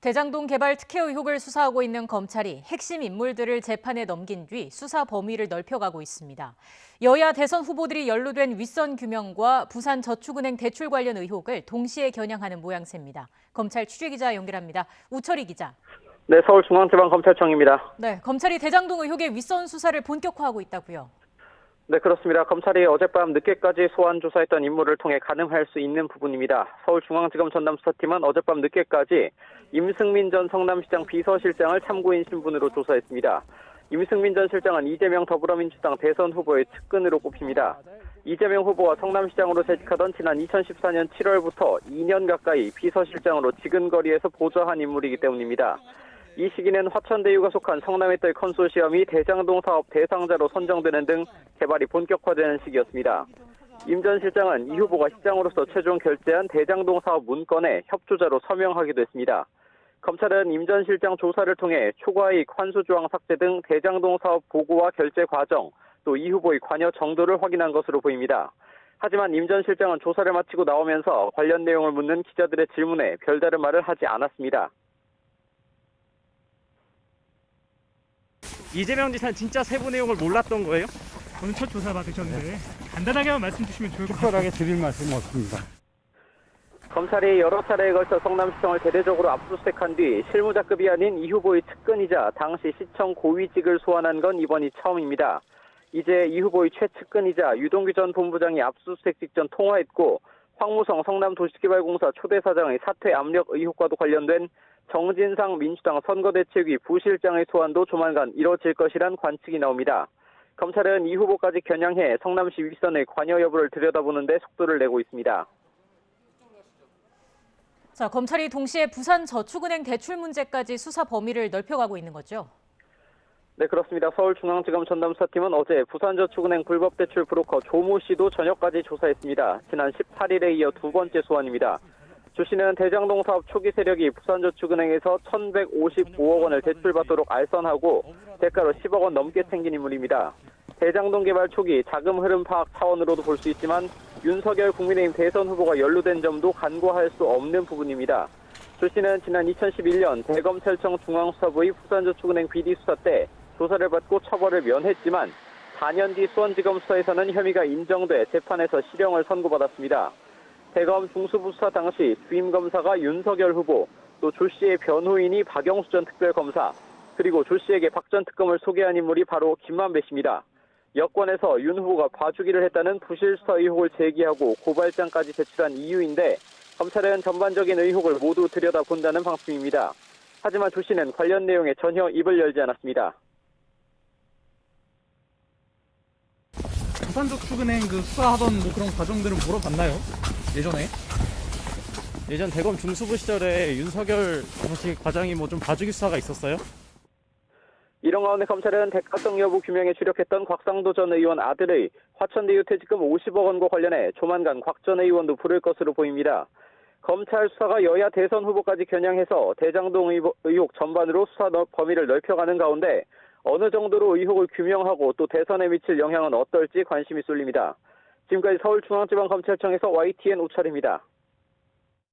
대장동 개발 특혜 의혹을 수사하고 있는 검찰이 핵심 인물들을 재판에 넘긴 뒤 수사 범위를 넓혀가고 있습니다. 여야 대선 후보들이 연루된 윗선 규명과 부산저축은행 대출 관련 의혹을 동시에 겨냥하는 모양새입니다. 검찰 취재기자 연결합니다. 우철희 기자. 네, 서울중앙지방검찰청입니다. 네, 검찰이 대장동 의혹의 윗선 수사를 본격화하고 있다고요. 네, 그렇습니다. 검찰이 어젯밤 늦게까지 소환 조사했던 인물을 통해 가능할 수 있는 부분입니다. 서울중앙지검 전남수사팀은 어젯밤 늦게까지 임승민 전 성남시장 비서실장을 참고인 신분으로 조사했습니다. 임승민 전 실장은 이재명 더불어민주당 대선 후보의 측근으로 꼽힙니다. 이재명 후보와 성남시장으로 재직하던 지난 2014년 7월부터 2년 가까이 비서실장으로 지근거리에서 보좌한 인물이기 때문입니다. 이 시기는 화천대유가 속한 성남의뜰 컨소시엄이 대장동 사업 대상자로 선정되는 등 개발이 본격화되는 시기였습니다. 임 전 실장은 이 후보가 시장으로서 최종 결재한 대장동 사업 문건에 협조자로 서명하기도 했습니다. 검찰은 임 전 실장 조사를 통해 초과이익 환수 조항 삭제 등 대장동 사업 보고와 결재 과정, 또 이 후보의 관여 정도를 확인한 것으로 보입니다. 하지만 임 전 실장은 조사를 마치고 나오면서 관련 내용을 묻는 기자들의 질문에 별다른 말을 하지 않았습니다. 이재명 지사는 진짜 세부 내용을 몰랐던 거예요? 오늘 첫 조사 받으셨는데 간단하게만 말씀 주시면 좋을 것 같아요. 특별하게 드릴 말씀은 없습니다. 검찰이 여러 차례에 걸쳐 성남시청을 대대적으로 압수수색한 뒤 실무자급이 아닌 이 후보의 측근이자 당시 시청 고위직을 소환한 건 이번이 처음입니다. 이제 이 후보의 최측근이자 유동규 전 본부장이 압수수색 직전 통화했고 황무성 성남도시개발공사 초대사장의 사퇴 압력 의혹과도 관련된 정진상 민주당 선거대책위 부실장의 소환도 조만간 이뤄질 것이란 관측이 나옵니다. 검찰은 이 후보까지 겨냥해 성남시 윗선의 관여 여부를 들여다보는 데 속도를 내고 있습니다. 자, 검찰이 동시에 부산저축은행 대출 문제까지 수사 범위를 넓혀가고 있는 거죠? 네, 그렇습니다. 서울중앙지검 전남수사팀은 어제 부산저축은행 불법 대출 브로커 조모 씨도 저녁까지 조사했습니다. 지난 18일에 이어 두 번째 소환입니다. 조 씨는 대장동 사업 초기 세력이 부산저축은행에서 1,155억 원을 대출받도록 알선하고 대가로 10억 원 넘게 챙긴 인물입니다. 대장동 개발 초기 자금 흐름 파악 차원으로도 볼 수 있지만 윤석열 국민의힘 대선 후보가 연루된 점도 간과할 수 없는 부분입니다. 조 씨는 지난 2011년 대검찰청 중앙수사부의 부산저축은행 비리 수사 때 조사를 받고 처벌을 면했지만 4년 뒤 수원지검 수사에서는 혐의가 인정돼 재판에서 실형을 선고받았습니다. 대검 중수부 수사 당시 주임검사가 윤석열 후보, 또 조 씨의 변호인이 박영수 전 특별검사, 그리고 조 씨에게 박 전 특검을 소개한 인물이 바로 김만배 씨입니다. 여권에서 윤 후보가 봐주기를 했다는 부실 수사 의혹을 제기하고 고발장까지 제출한 이유인데 검찰은 전반적인 의혹을 모두 들여다본다는 방침입니다. 하지만 조 씨는 관련 내용에 전혀 입을 열지 않았습니다. 부산저축은행 수사하던 그런 과정들은 물어봤나요? 예전 대검 중수부 시절에 윤석열 과장이 좀 봐주기 수사가 있었어요? 이런 가운데 검찰은 대가성 여부 규명에 주력했던 곽상도 전 의원 아들의 화천대유 퇴직금 50억 원과 관련해 조만간 곽 전 의원도 부를 것으로 보입니다. 검찰 수사가 여야 대선 후보까지 겨냥해서 대장동 의혹 전반으로 수사 범위를 넓혀가는 가운데 어느 정도로 의혹을 규명하고 또 대선에 미칠 영향은 어떨지 관심이 쏠립니다. 지금까지 서울중앙지방검찰청에서 YTN 우철입니다.